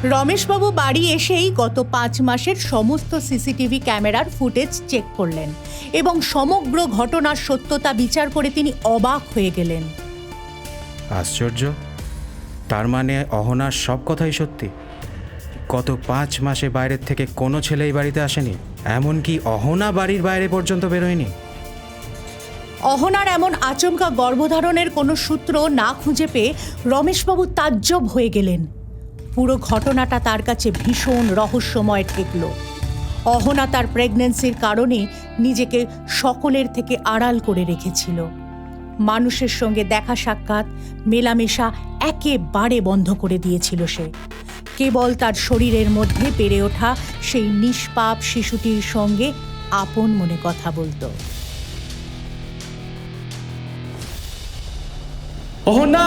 রমেশবাবু বাড়ি এসেই গত 5 মাসের সমস্ত সিসিটিভি ক্যামেরার ফুটেজ চেক করলেন এবং সমগ্র ঘটনার সত্যতা বিচার করে তিনি অবাক হয়ে গেলেন। আশ্চর্য, তার মানে অহনার সব কথাই সত্যি। গত 5 মাসে বাইরের থেকে কোনো ছেলেই বাড়িতে আসেনি, এমনকি অহনা বাড়ির বাইরে পর্যন্ত বেরোয়নি। অহনার এমন আচমকা গর্ভধারণের কোনো সূত্র না খুঁজে পেয়ে রমেশবাবু তাজ্জব হয়ে গেলেন। পুরো ঘটনাটা তার কাছে ভীষণ রহস্যময় ঠেকল। অহনা তার প্রেগন্যান্সির কারণে নিজেকে সকলের থেকে আড়াল করে রেখেছিল। মানুষের সঙ্গে দেখা সাক্ষাৎ, মেলামেশা একেবারে বন্ধ করে দিয়েছিল সে। কেবল তার শরীরের মধ্যে বেড়ে ওঠা সেই নিষ্পাপ শিশুটির সঙ্গে আপন মনে কথা বলতো। অহনা!